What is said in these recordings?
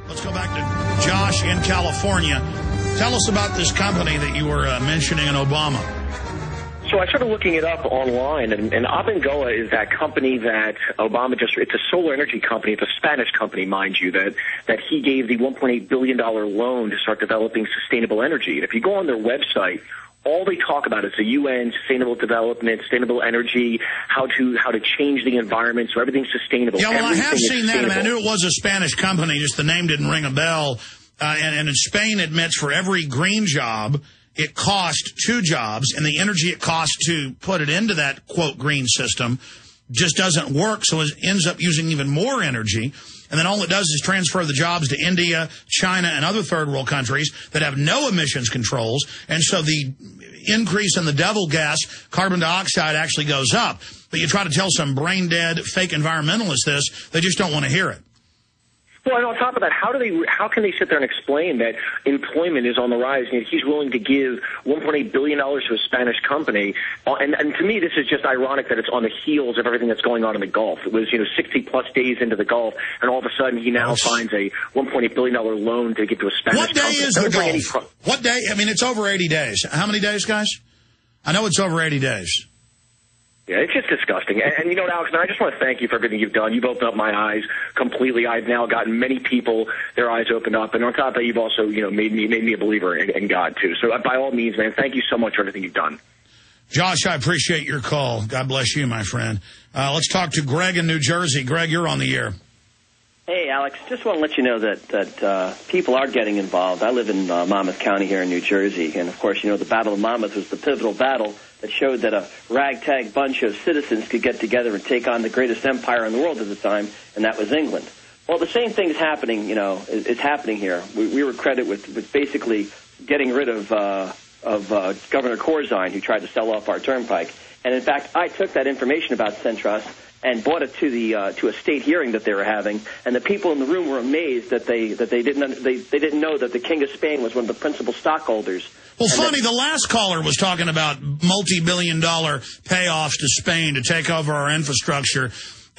Let's go back to Josh in California. Tell us about this company that you were mentioning in Obama. So I started looking it up online, and Abengoa is that company that Obama it's a solar energy company. It's a Spanish company, mind you, that he gave the $1.8 billion loan to start developing sustainable energy. And if you go on their website, all they talk about is the UN, sustainable development, sustainable energy, how to change the environment so everything's sustainable. Yeah, well, I have seen that. I mean, I knew it was a Spanish company, just the name didn't ring a bell. And in Spain admits for every green job, it cost 2 jobs, and the energy it costs to put it into that, quote, green system just doesn't work, so it ends up using even more energy. And then all it does is transfer the jobs to India, China, and other third-world countries that have no emissions controls. And so the increase in the devil gas, carbon dioxide, actually goes up. But you try to tell some brain-dead fake environmentalists this, they just don't want to hear it. Well, and on top of that, how can they sit there and explain that employment is on the rise and he's willing to give $1.8 billion to a Spanish company? And to me, this is just ironic that it's on the heels of everything that's going on in the Gulf. It was, 60-plus days into the Gulf, and all of a sudden he now finds a $1.8 billion loan to give to a Spanish company. What day is the Gulf? What day? I mean, it's over 80 days. How many days, guys? I know it's over 80 days. Yeah, it's just disgusting. And you know what, Alex, I just want to thank you for everything you've done. You've opened up my eyes completely. I've now gotten many people their eyes opened up. And on top of that, you've also, made me a believer in God, too. So by all means, man, thank you so much for everything you've done. Josh, I appreciate your call. God bless you, my friend. Let's talk to Greg in New Jersey. Greg, you're on the air. Hey, Alex, just want to let you know that people are getting involved. I live in Monmouth County here in New Jersey. And, of course, the Battle of Monmouth was the pivotal battle that showed that a ragtag bunch of citizens could get together and take on the greatest empire in the world at the time, and that was England. Well, the same thing is happening, is happening here. We were credited with basically getting rid of Governor Corzine, who tried to sell off our turnpike. And, in fact, I took that information about Centros and brought it to a state hearing that they were having, and the people in the room were amazed that they didn't know that the King of Spain was one of the principal stockholders. Well, funny, the last caller was talking about multi-billion-dollar payoffs to Spain to take over our infrastructure.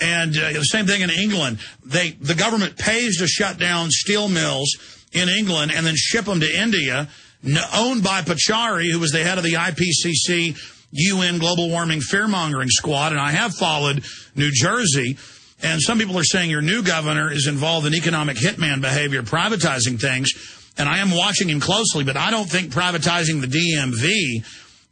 And the same thing in England. The government pays to shut down steel mills in England and then ship them to India, owned by Pachauri, who was the head of the IPCC UN Global Warming Fear-Mongering Squad. And I have followed New Jersey. And some people are saying your new governor is involved in economic hitman behavior, privatizing things. And I am watching him closely, but I don't think privatizing the DMV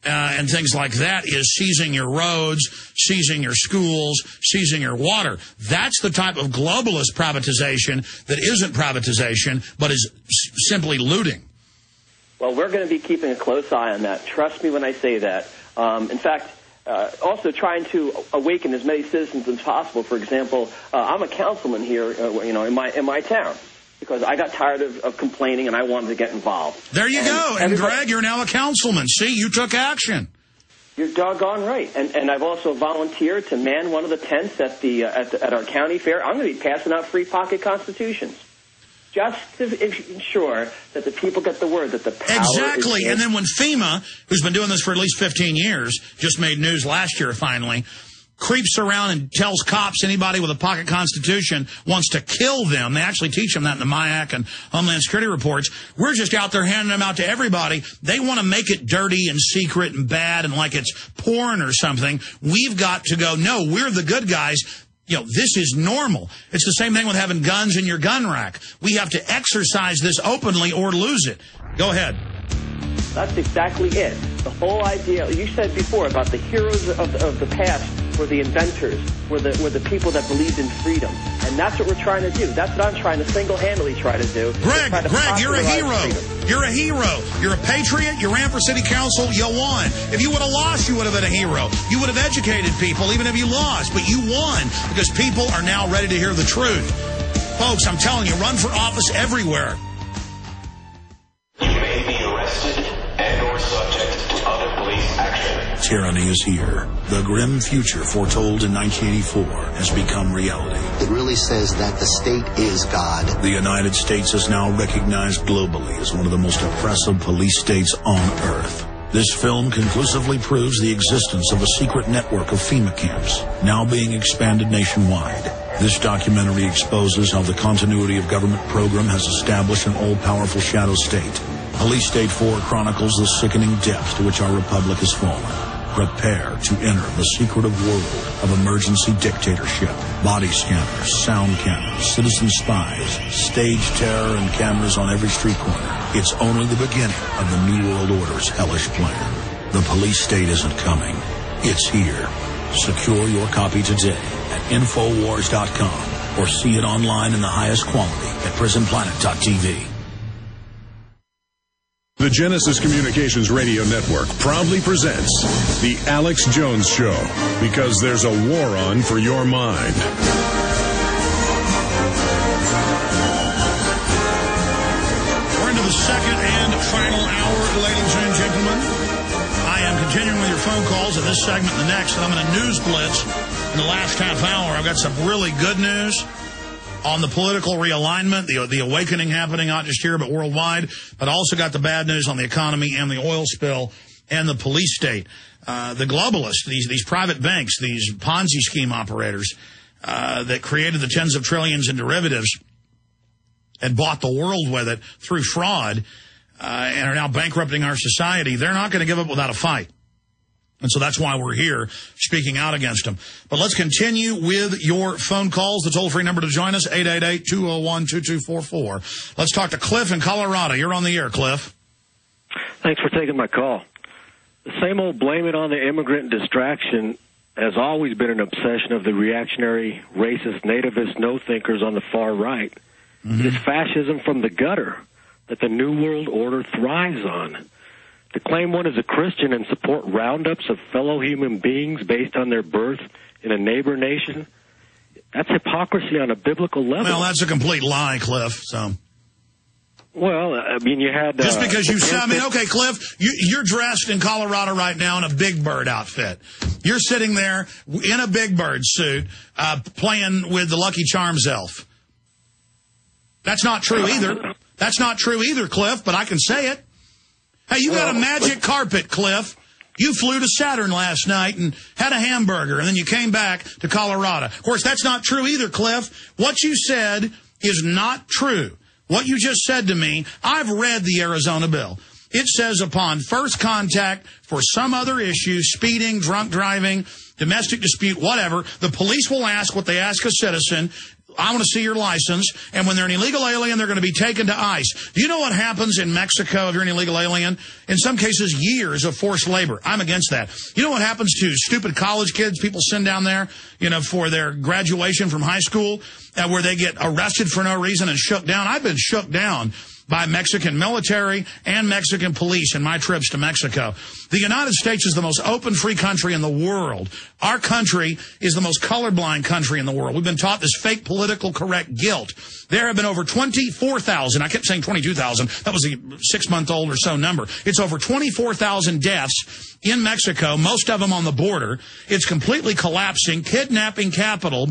and things like that is seizing your roads, seizing your schools, seizing your water. That's the type of globalist privatization that isn't privatization, but is simply looting. Well, we're going to be keeping a close eye on that. Trust me when I say that. In fact, also trying to awaken as many citizens as possible. For example, I'm a councilman here, in my town, because I got tired of complaining and I wanted to get involved. There you go. And Greg, you're now a councilman. See, you took action. You're doggone right. And I've also volunteered to man one of the tents at our county fair. I'm going to be passing out free pocket constitutions, just to ensure that the people get the word that the power Exactly. is... And then when FEMA, who's been doing this for at least 15 years, just made news last year finally, creeps around and tells cops anybody with a pocket constitution wants to kill them. They actually teach them that in the MIAC and Homeland Security reports. We're just out there handing them out to everybody. They want to make it dirty and secret and bad and like it's porn or something. We've got to go, no, we're the good guys. This is normal. It's the same thing with having guns in your gun rack. We have to exercise this openly or lose it. Go ahead. That's exactly it. The whole idea, you said before about the heroes of the past were the inventors, were the people that believed in freedom. And that's what we're trying to do. That's what I'm trying to single-handedly try to do. Greg, you're a hero. Freedom. You're a hero. You're a patriot. You ran for city council. You won. If you would have lost, you would have been a hero. You would have educated people even if you lost. But you won because people are now ready to hear the truth. Folks, I'm telling you, run for office everywhere. You may be arrested and or subject to other police action. Tyranny is here. The grim future foretold in 1984 has become reality. It really says that the state is God. The United States is now recognized globally as one of the most oppressive police states on Earth. This film conclusively proves the existence of a secret network of FEMA camps, now being expanded nationwide. This documentary exposes how the continuity of government program has established an all-powerful shadow state. Police State 4 chronicles the sickening depths to which our republic has fallen. Prepare to enter the secretive world of emergency dictatorship. Body scanners, sound cameras, citizen spies, stage terror, and cameras on every street corner. It's only the beginning of the New World Order's hellish plan. The police state isn't coming. It's here. Secure your copy today at Infowars.com or see it online in the highest quality at PrisonPlanet.tv. The Genesis Communications Radio Network proudly presents The Alex Jones Show, because there's a war on for your mind. We're into the second and final hour, ladies and gentlemen. I am continuing with your phone calls in this segment and the next, and I'm going to news blitz in the last half hour. I've got some really good news on the political realignment, the awakening happening not just here but worldwide, but also got the bad news on the economy and the oil spill and the police state. The globalists, these private banks, these Ponzi scheme operators that created the tens of trillions in derivatives and bought the world with it through fraud and are now bankrupting our society, they're not going to give up without a fight. And so that's why we're here speaking out against them. But let's continue with your phone calls. The toll-free number to join us, 888-201-2244. Let's talk to Cliff in Colorado. You're on the air, Cliff. Thanks for taking my call. The same old blame it on the immigrant distraction has always been an obsession of the reactionary, racist, nativist, no-thinkers on the far right. Mm-hmm. It is fascism from the gutter that the New World Order thrives on. To claim one is a Christian and support roundups of fellow human beings based on their birth in a neighbor nation, that's hypocrisy on a biblical level. Well, that's a complete lie, Cliff. So, well, I mean, you had... just because you... I mean, okay, Cliff, you're dressed in Colorado right now in a Big Bird outfit. You're sitting there in a Big Bird suit playing with the Lucky Charms elf. That's not true either. That's not true either, Cliff, but I can say it. Hey, you got a magic carpet, Cliff. You flew to Saturn last night and had a hamburger, and then you came back to Colorado. Of course, that's not true either, Cliff. What you said is not true. What you just said to me, I've read the Arizona bill. It says upon first contact for some other issue, speeding, drunk driving, domestic dispute, whatever, the police will ask what they ask a citizen. I want to see your license. And when they're an illegal alien, they're going to be taken to ICE. Do you know what happens in Mexico if you're an illegal alien? In some cases, years of forced labor. I'm against that. You know what happens to stupid college kids people send down there, for their graduation from high school, where they get arrested for no reason and shook down? I've been shook down by Mexican military and Mexican police in my trips to Mexico. The United States is the most open, free country in the world. Our country is the most colorblind country in the world. We've been taught this fake political correct guilt. There have been over 24,000. I kept saying 22,000. That was a 6-month-old or so number. It's over 24,000 deaths in Mexico, most of them on the border. It's completely collapsing. Kidnapping capital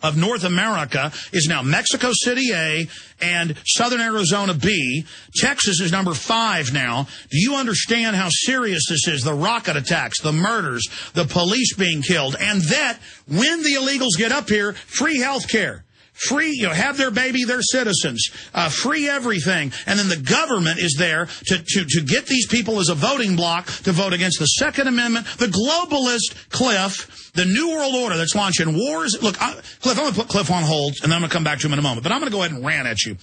of North America is now Mexico City A and Southern Arizona B. Texas is number 5 now. Do you understand how serious this is? The rocket attacks, the murders, the police being killed, and that when the illegals get up here, free health care. Free, have their baby, their citizens, free everything. And then the government is there to get these people as a voting bloc to vote against the Second Amendment, the globalist Cliff, the New World Order that's launching wars. Look, Cliff, I'm going to put Cliff on hold, and then I'm going to come back to him in a moment. But I'm going to go ahead and rant at you.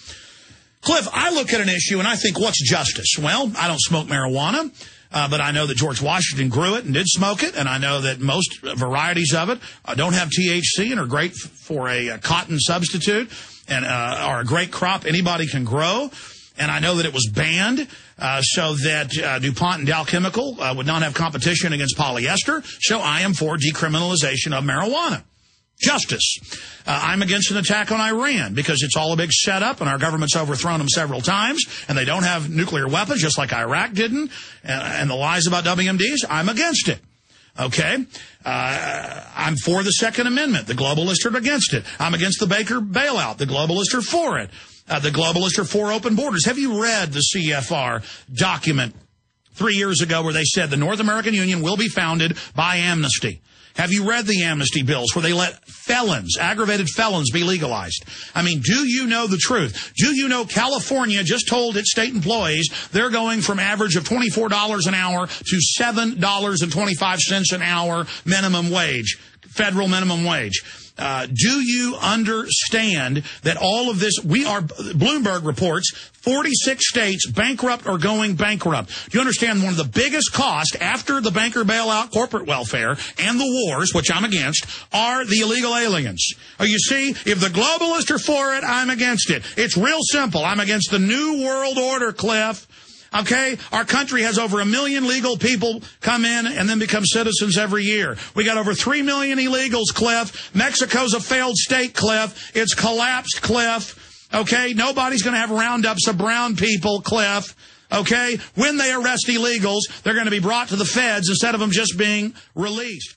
Cliff, I look at an issue, and I think, what's justice? Well, I don't smoke marijuana. But I know that George Washington grew it and did smoke it, and I know that most varieties of it don't have THC and are great for a cotton substitute and are a great crop anybody can grow. And I know that it was banned so that DuPont and Dow Chemical would not have competition against polyester. So I am for decriminalization of marijuana. Justice. I'm against an attack on Iran because it's all a big setup and our government's overthrown them several times and they don't have nuclear weapons just like Iraq didn't. And the lies about WMDs, I'm against it. Okay? I'm for the Second Amendment. The globalists are against it. I'm against the Baker bailout. The globalists are for it. The globalists are for open borders. Have you read the CFR document 3 years ago where they said the North American Union will be founded by amnesty? Have you read the amnesty bills where they let felons, aggravated felons, be legalized? I mean, do you know the truth? Do you know California just told its state employees they're going from average of $24 an hour to $7.25 an hour minimum wage, federal minimum wage? Do you understand that all of this, Bloomberg reports 46 states bankrupt or going bankrupt. Do you understand one of the biggest costs after the banker bailout, corporate welfare, and the wars, which I'm against, are the illegal aliens? You see, if the globalists are for it, I'm against it. It's real simple. I'm against the New World Order, Cliff. Okay? Our country has over 1 million legal people come in and then become citizens every year. We got over 3 million illegals, Cliff. Mexico's a failed state, Cliff. It's collapsed, Cliff. Okay? Nobody's going to have roundups of brown people, Cliff. Okay? When they arrest illegals, they're going to be brought to the feds instead of them just being released.